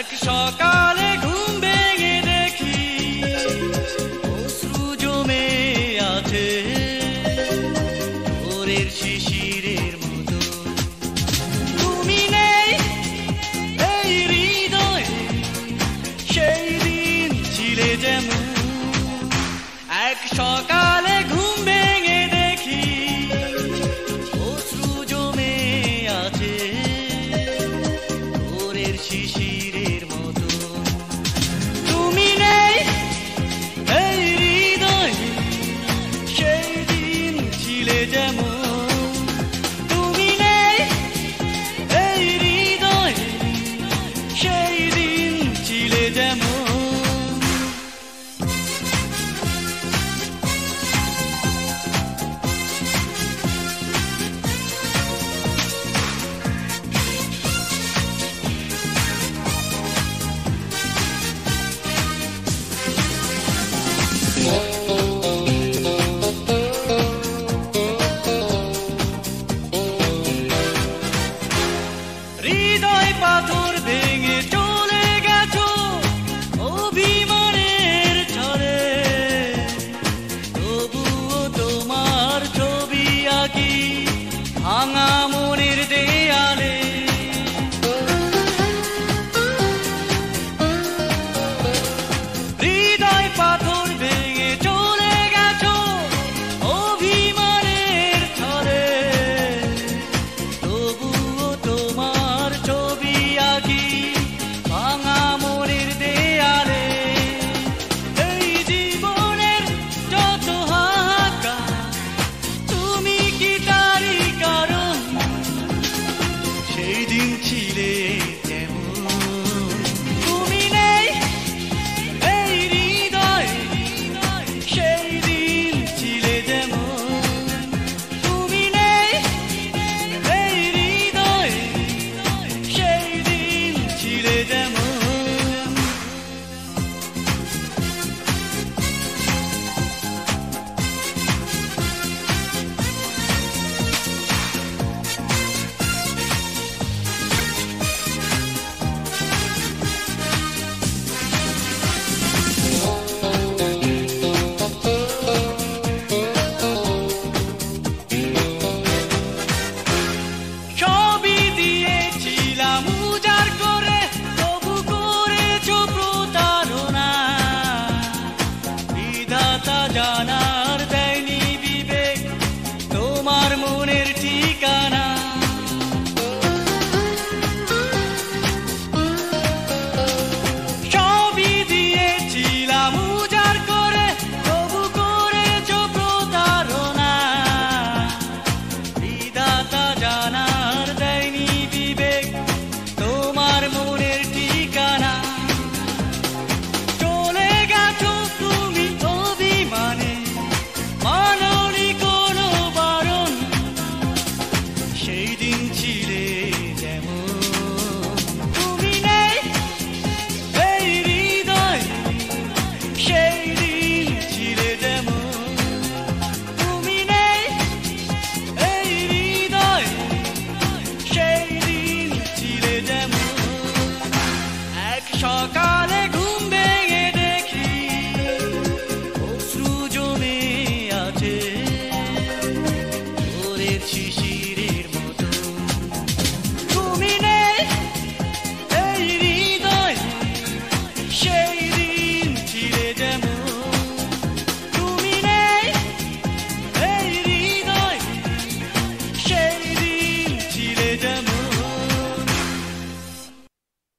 এক সকালে ঘুম ভেঙে দেখি অশ্রু জমে আছে ভোরের শিশিরের মতো। তুমি নেই এই হৃদয়ে, সেই দিন ছিলে যেমন। এক সকালে ঘুম ভেঙে দেখি অশ্রু জমে আছে ভোরের শিশিরের মতো। তুমি নেই এই হৃদয়ে, সেই দিন ছিলে যেমন। তুমি নেই এই হৃদয়ে, সেই দিন ছিলে যেমন। হৃদয় পাথর ভেঙে চলে গেছো অভিমানের ঝড়ে, তবুও তোমার ছবি আঁকি ভাঙা মনের দেয়ালে। হৃদয় পাথর ভেঙে চলে গেছো অভিমানের ঝড়ে, তবুও তোমার ছবি আঁকি ভাঙা মনের দেয়ালে। এই জীবনের যত হাহাকার, তুমি কি তারই কারণ? সেই দিন ছিলে